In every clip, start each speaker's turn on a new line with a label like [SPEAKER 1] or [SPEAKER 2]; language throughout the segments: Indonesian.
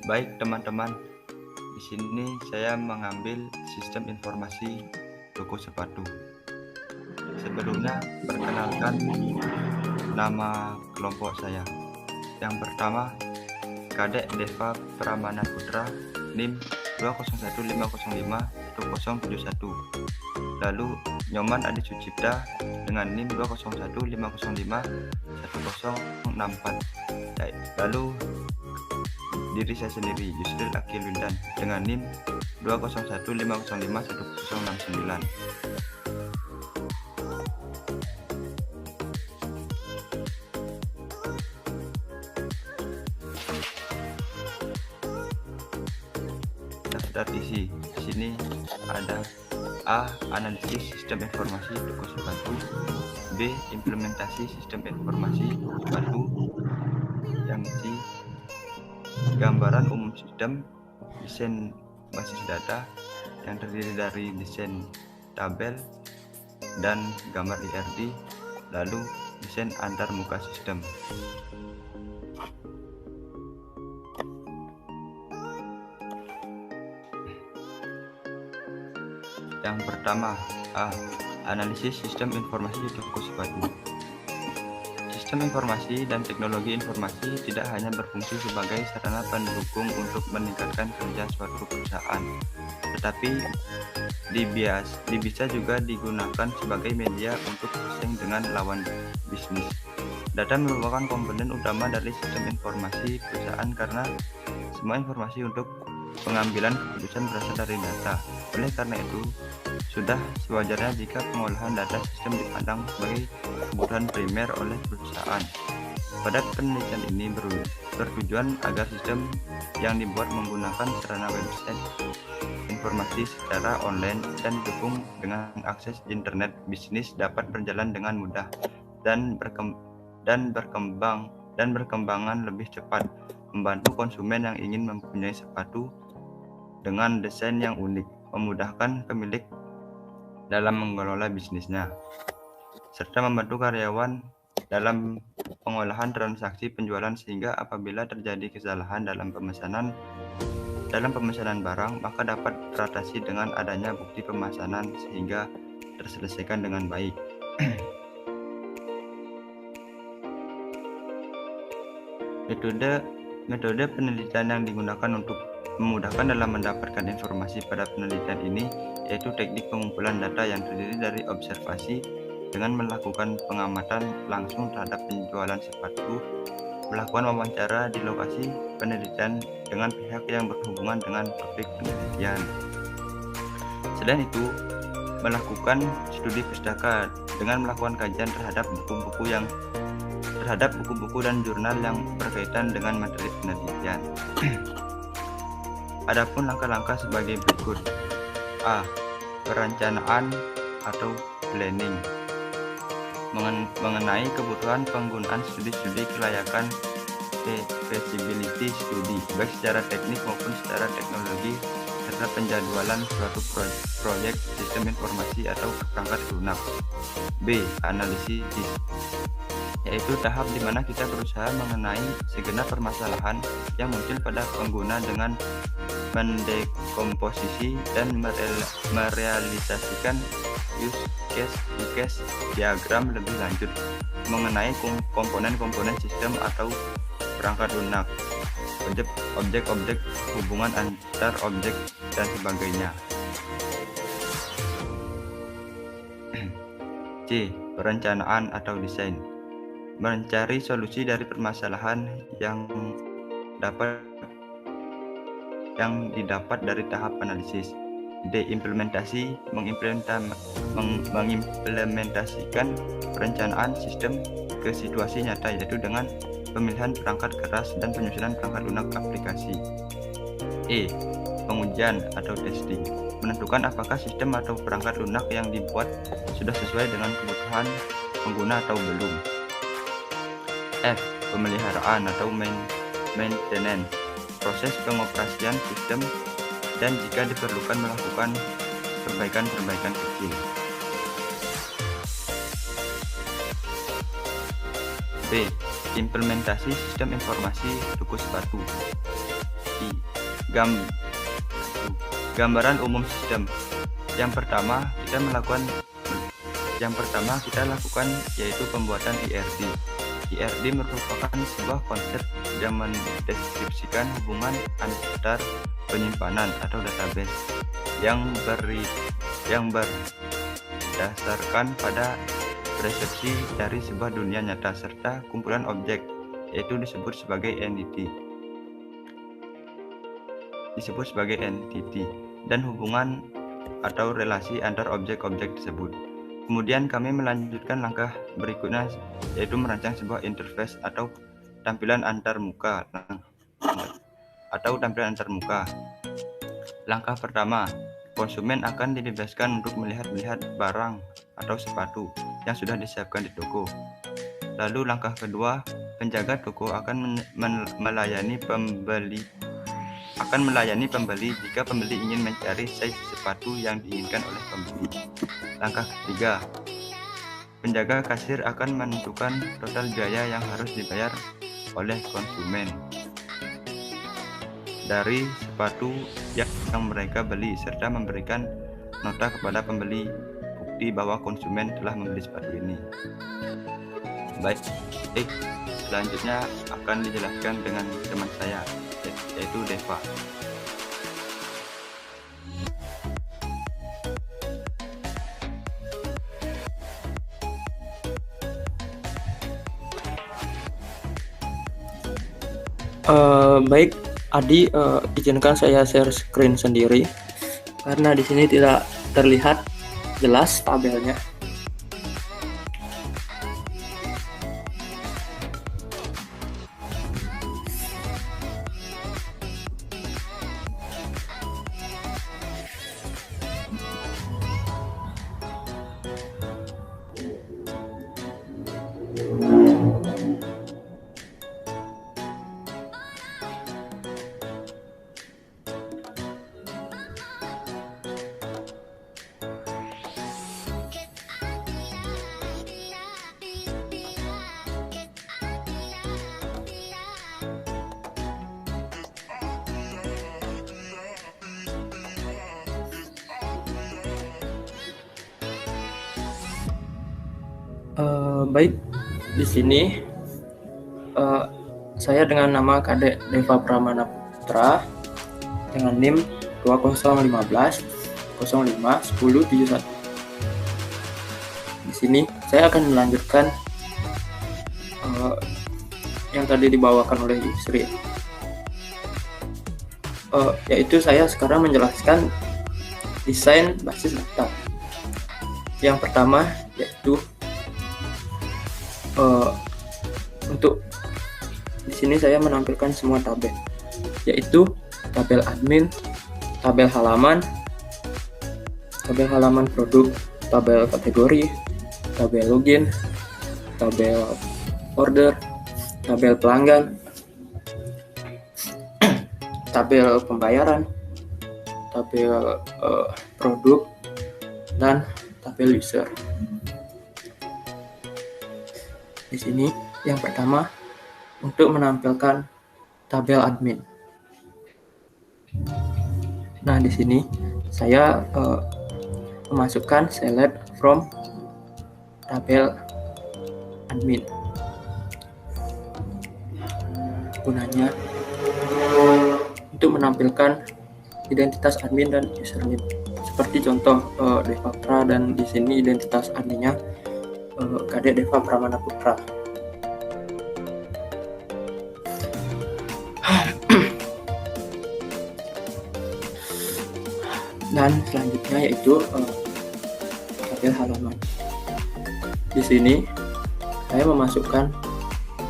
[SPEAKER 1] Baik teman-teman, di sini saya mengambil sistem informasi toko sepatu. Sebelumnya, perkenalkan nama kelompok saya. Yang pertama, Kadek Deva Pramana Putra, NIM 20150511071. Lalu Nyoman Adi Sucipta dengan NIM 20150051064. Lalu diri saya sendiri, Yusril Akil Windan, dengan NIM 20150051069. Daftar isi. Di sini ada A. Analisis sistem informasi toko sepatu. B. Implementasi sistem informasi toko sepatu. Yang C. Gambaran umum sistem, desain basis data yang terdiri dari desain tabel dan gambar IRD, lalu desain antar muka sistem. Yang pertama, A. Analisis sistem informasi toko sepatu. Sistem informasi dan teknologi informasi tidak hanya berfungsi sebagai sarana pendukung untuk meningkatkan kerja suatu perusahaan, tetapi bisa juga digunakan sebagai media untuk bersaing dengan lawan bisnis. Data merupakan komponen utama dari sistem informasi perusahaan karena semua informasi untuk pengambilan keputusan berasal dari data. Oleh karena itu, sudah sewajarnya jika pengolahan data sistem dipandang sebagai kebutuhan primer oleh perusahaan. Pada penelitian ini bertujuan agar sistem yang dibuat menggunakan sarana website informasi secara online dan didukung dengan akses internet bisnis dapat berjalan dengan mudah dan berkembangan lebih cepat, membantu konsumen yang ingin mempunyai sepatu dengan desain yang unik, memudahkan pemilik dalam mengelola bisnisnya, serta membantu karyawan dalam pengolahan transaksi penjualan sehingga apabila terjadi kesalahan dalam pemesanan barang, maka dapat teratasi dengan adanya bukti pemesanan sehingga terselesaikan dengan baik. Metode penelitian yang digunakan untuk memudahkan dalam mendapatkan informasi pada penelitian ini yaitu teknik pengumpulan data yang terdiri dari observasi dengan melakukan pengamatan langsung terhadap penjualan sepatu, melakukan wawancara di lokasi penelitian dengan pihak yang berhubungan dengan topik penelitian. Selain itu, melakukan studi pustaka dengan melakukan kajian terhadap buku-buku dan jurnal yang berkaitan dengan materi penelitian. Adapun langkah-langkah sebagai berikut. A. Perencanaan atau planning mengenai kebutuhan penggunaan studi kelayakan feasibility study baik secara teknik maupun secara teknologi serta penjadwalan suatu proyek sistem informasi atau perangkat lunak. B. Analisis, yaitu tahap di mana kita berusaha mengenai segenap permasalahan yang muncul pada pengguna dengan mendekomposisi dan merealisasikan use case diagram lebih lanjut mengenai komponen-komponen sistem atau perangkat lunak, objek-objek, hubungan antar objek, dan sebagainya. C. Perencanaan atau desain, mencari solusi dari permasalahan yang didapat dari tahap analisis. D. Implementasi, mengimplementasikan perencanaan sistem ke situasi nyata yaitu dengan pemilihan perangkat keras dan penyusunan perangkat lunak aplikasi. E. Pengujian atau testing, menentukan apakah sistem atau perangkat lunak yang dibuat sudah sesuai dengan kebutuhan pengguna atau belum. F. Pemeliharaan atau maintenance, proses pengoperasian sistem dan jika diperlukan melakukan perbaikan-perbaikan kecil. B. Implementasi sistem informasi toko sepatu. I. Gambaran umum sistem. Yang pertama kita lakukan yaitu pembuatan IRD. IRD merupakan sebuah konsep yang mendeskripsikan hubungan antar penyimpanan atau database yang berdasarkan pada persepsi dari sebuah dunia nyata serta kumpulan objek, yaitu disebut sebagai entity, dan hubungan atau relasi antar objek-objek tersebut. Kemudian kami melanjutkan langkah berikutnya, yaitu merancang sebuah interface atau tampilan antar muka. Langkah pertama, konsumen akan dibebaskan untuk melihat barang atau sepatu yang sudah disiapkan di toko. Lalu langkah kedua, penjaga toko akan melayani pembeli jika pembeli ingin mencari size sepatu yang diinginkan oleh pembeli. Langkah ketiga, penjaga kasir akan menentukan total biaya yang harus dibayar oleh konsumen dari sepatu yang mereka beli serta memberikan nota kepada pembeli bukti bahwa konsumen telah membeli sepatu ini. Baik, selanjutnya akan dijelaskan dengan teman saya, yaitu Deva.
[SPEAKER 2] Baik, Adi, izinkan saya share screen sendiri karena di sini tidak terlihat jelas tabelnya. Baik, di sini saya dengan nama Kadek Deva Pramana Putra dengan NIM 2015 05 10 71. Di sini saya akan melanjutkan yang tadi dibawakan oleh Yusri, yaitu saya sekarang menjelaskan desain basis data. Yang pertama yaitu untuk di sini saya menampilkan semua tabel, yaitu tabel admin, tabel halaman produk, tabel kategori, tabel login, tabel order, tabel pelanggan, tabel pembayaran, tabel produk, dan tabel user. Di sini yang pertama untuk menampilkan tabel admin. Nah, di sini saya memasukkan select from tabel admin. Gunanya untuk menampilkan identitas admin dan username. Seperti contoh Deva Pra, dan di sini identitas adminnya Kadek Deva Pramana Putra. Dan selanjutnya yaitu tabel halaman. Di sini saya memasukkan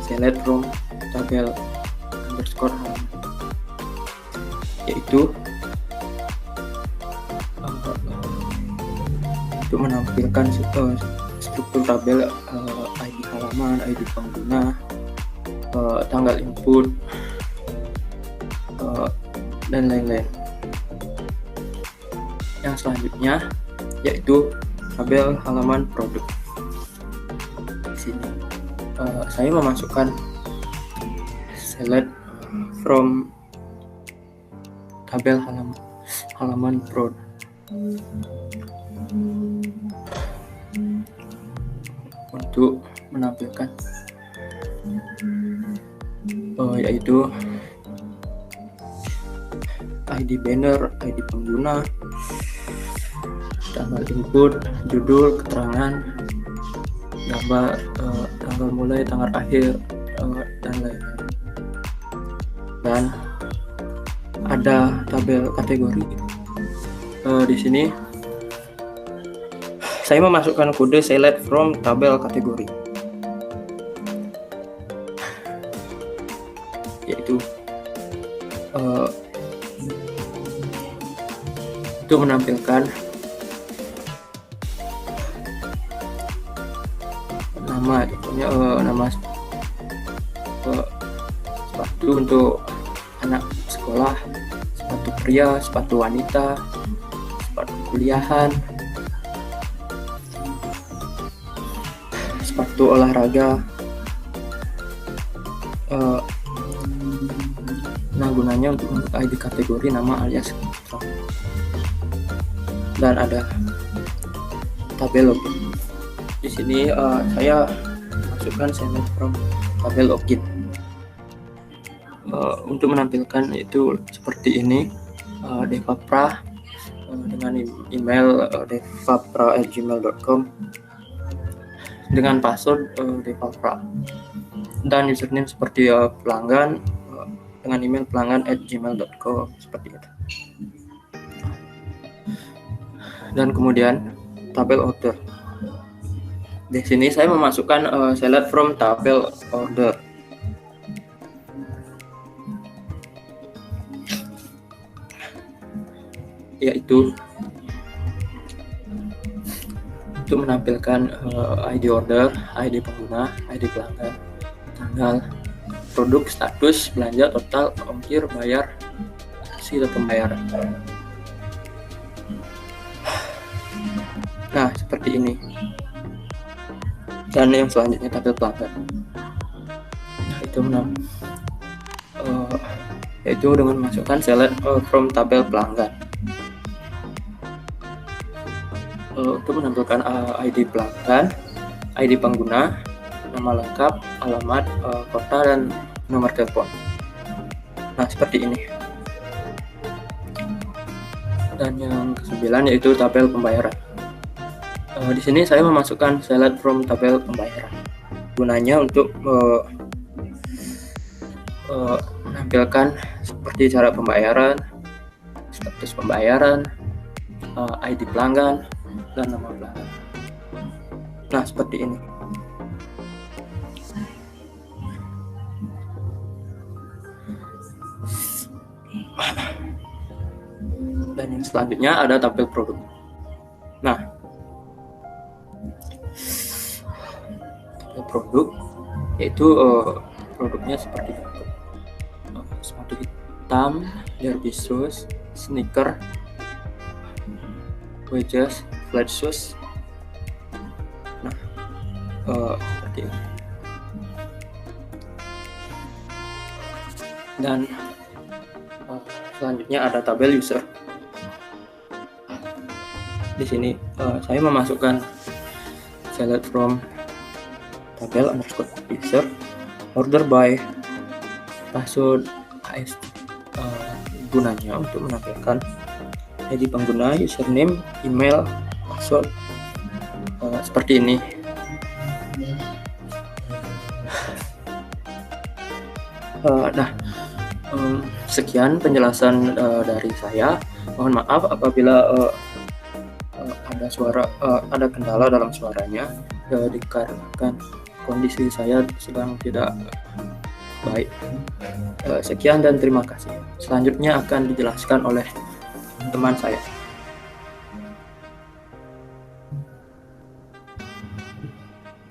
[SPEAKER 2] select from tabel underscore halaman, yaitu untuk menampilkan struktur tabel ID halaman, ID pengguna, tanggal input, dan lain-lain. Yang selanjutnya yaitu tabel halaman produk. Di sini saya memasukkan select from tabel halaman prod. Untuk menampilkan yaitu ID banner, ID pengguna, tanggal input, judul, keterangan, gambar, tanggal mulai, tanggal akhir, dan lain-lain. Dan ada tabel kategori. Di sini saya memasukkan kode select from tabel kategori, yaitu itu menampilkan nama, contohnya nama sepatu untuk anak sekolah, sepatu pria, sepatu wanita, sepatu kuliahan, sepatu olahraga. Nah, gunanya untuk ID kategori nama alias kontrak. Dan ada tabel login. Di sini saya masukkan select from tabel login. Untuk menampilkan itu seperti ini, devapra dengan email devapra@gmail.com dengan password devapra, dan username seperti pelanggan dengan email pelanggan@gmail.com seperti itu. Dan kemudian tabel order. Di sini saya memasukkan select from tabel order. Yaitu untuk menampilkan ID order, ID pengguna, ID pelanggan, tanggal, produk, status, belanja, total, ongkir, bayar, hasil pembayaran. Nah, seperti ini. Dan yang selanjutnya tabel pelanggan. Nah, itu yaitu dengan masukkan select from tabel pelanggan. Untuk menampilkan ID pelanggan, ID pengguna, nama lengkap, alamat, kota, dan nomor telepon. Nah, seperti ini. Dan yang ke-9 yaitu tabel pembayaran. Di sini saya memasukkan select from tabel pembayaran. Gunanya untuk menampilkan seperti cara pembayaran, status pembayaran, ID pelanggan, dan nama pelanggan. Nah, seperti ini. Dan yang selanjutnya ada tabel produk. Nah, tabel produk yaitu produknya seperti itu. Sepatu hitam, derby shoes, sneaker, wedges, flat shoes. Nah, seperti ini. Dan selanjutnya ada tabel user. Di sini saya memasukkan select from tabel underscore user, order by, password, AS. Gunanya untuk menampilkan ID pengguna, username, email, password, seperti ini. Sekian penjelasan dari saya. Mohon maaf apabila ada kendala dalam suaranya, dikarenakan kondisi saya sedang tidak baik. Sekian dan terima kasih. Selanjutnya akan dijelaskan oleh teman saya.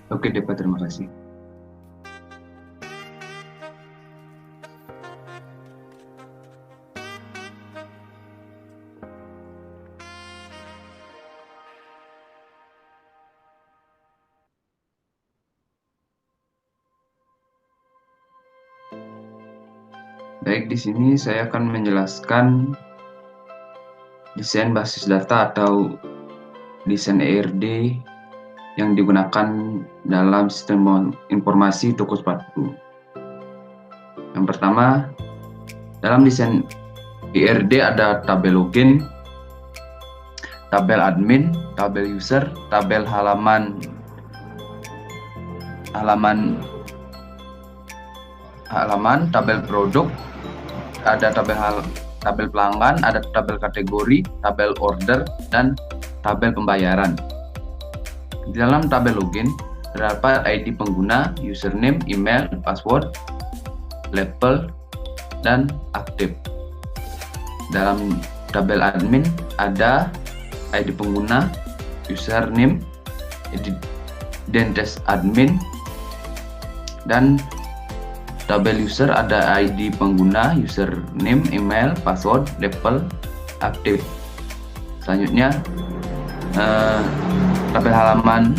[SPEAKER 3] Oke, Depa, terima kasih. Baik, di sini saya akan menjelaskan desain basis data atau desain ERD yang digunakan dalam sistem informasi toko sepatu. Yang pertama, dalam desain ERD ada tabel login, tabel admin, tabel user, tabel halaman, tabel produk, ada tabel pelanggan, ada tabel kategori, tabel order, dan tabel pembayaran. Di dalam tabel login terdapat ID pengguna, username, email, password, label, dan aktif. Dalam tabel admin ada ID pengguna, username, identitas admin, dan tabel user ada ID pengguna, username, email, password, label, aktif. Selanjutnya tabel halaman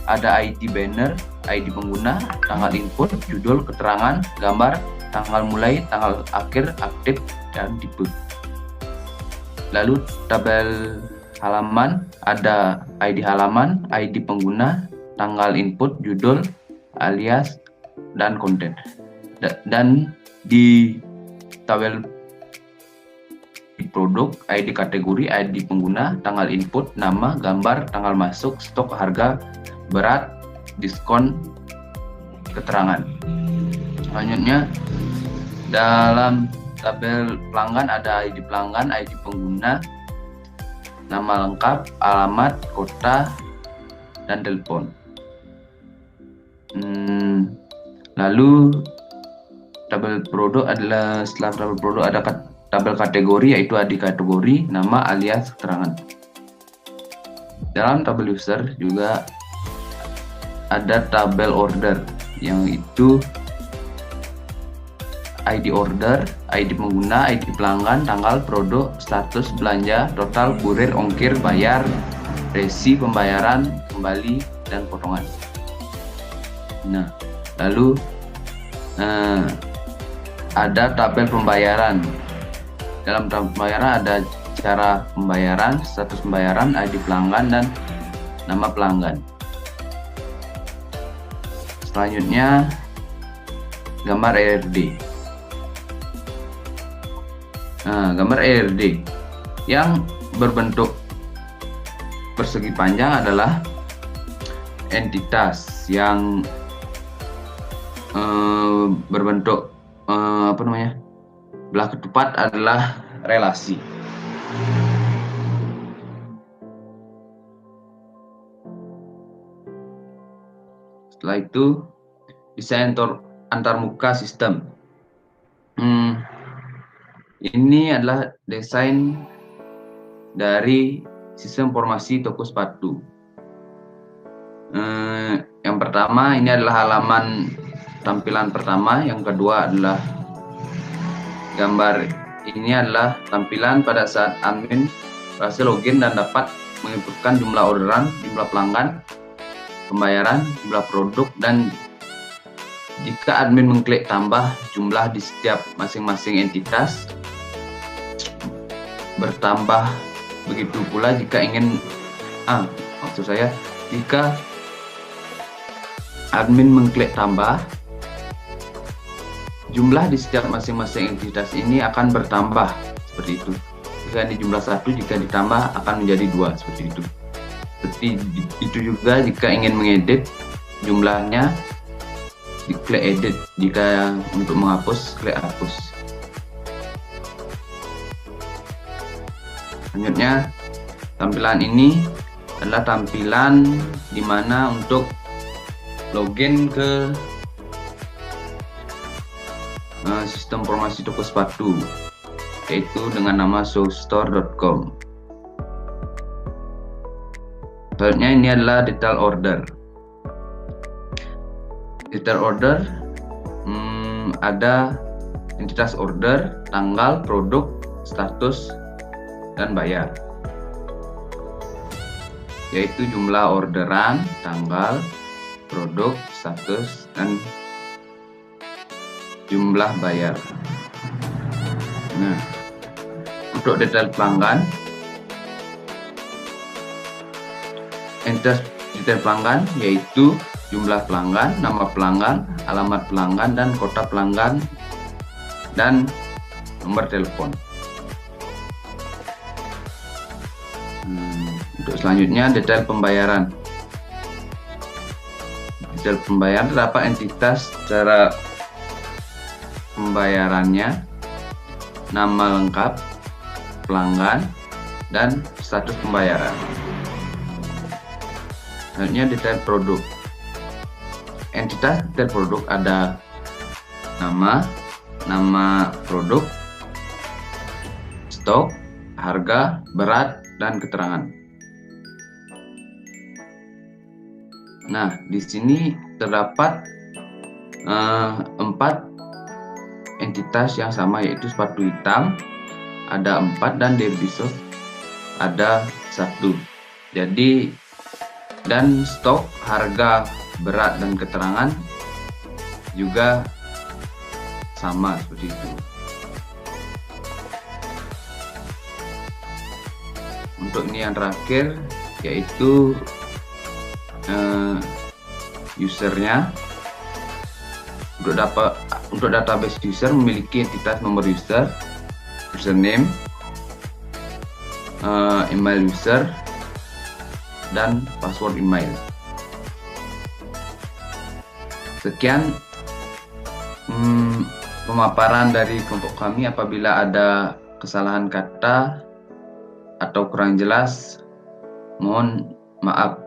[SPEAKER 3] ada ID banner, ID pengguna, tanggal input, judul, keterangan, gambar, tanggal mulai, tanggal akhir, aktif, dan tipe. Lalu tabel halaman ada ID halaman, ID pengguna, tanggal input, judul, alias, dan konten. Dan di tabel produk, ID kategori, ID pengguna, tanggal input, nama, gambar, tanggal masuk, stok, harga, berat, diskon, keterangan. Selanjutnya dalam tabel pelanggan ada ID pelanggan, ID pengguna, nama lengkap, alamat, kota, dan telepon. Lalu tabel produk adalah, setelah tabel produk ada tabel kategori, yaitu ID kategori, nama, alias, keterangan. Dalam tabel user juga ada tabel order, yang itu ID order, ID pengguna, ID pelanggan, tanggal, produk, status, belanja, total, kurir, ongkir, bayar, resi, pembayaran, kembali, dan potongan. Nah, lalu ada tabel pembayaran. Dalam tabel pembayaran ada cara pembayaran, status pembayaran, ID pelanggan, dan nama pelanggan. Selanjutnya gambar ERD. Gambar ERD yang berbentuk persegi panjang adalah entitas, yang berbentuk belah ketupat adalah relasi. Setelah itu desain antarmuka sistem. Ini adalah desain dari sistem informasi toko sepatu. Yang pertama ini adalah halaman tampilan pertama, yang kedua adalah gambar. Ini adalah tampilan pada saat admin berhasil login dan dapat menginputkan jumlah orderan, jumlah pelanggan, pembayaran, jumlah produk, dan jika admin mengklik tambah jumlah di setiap masing-masing entitas, bertambah. Begitu pula jika ingin jika admin mengklik tambah, jumlah di setiap masing-masing entitas ini akan bertambah seperti itu. Jika di jumlah 1, jika ditambah akan menjadi 2, seperti itu. Seperti itu juga jika ingin mengedit jumlahnya, diklik edit. Jika untuk menghapus, klik hapus. Selanjutnya, tampilan ini adalah tampilan di mana untuk login ke sistem informasi toko sepatu, yaitu dengan nama showstore.com. Selanjutnya ini adalah detail order. Detail order ada entitas order, tanggal, produk, status, dan bayar, yaitu jumlah orderan, tanggal, produk, status, dan jumlah bayar. Nah, untuk detail pelanggan entitas detail pelanggan yaitu jumlah pelanggan, nama pelanggan, alamat pelanggan, dan kota pelanggan, dan nomor telepon. Untuk selanjutnya, detail pembayaran. Detail pembayaran terdapat entitas cara pembayarannya, nama lengkap pelanggan, dan status pembayaran. Selanjutnya, detail produk. Entitas detail produk ada nama produk, stok, harga, berat, dan keterangan. Nah, di sini terdapat 4 entitas yang sama, yaitu sepatu hitam ada 4 dan Debisos ada 1. Jadi, dan stok, harga, berat, dan keterangan juga sama seperti itu. Untuk ini yang terakhir yaitu usernya. Untuk database user memiliki entitas nomor user, username, email user, dan password email. Sekian pemaparan dari kelompok kami. Apabila ada kesalahan kata atau kurang jelas, mohon maaf.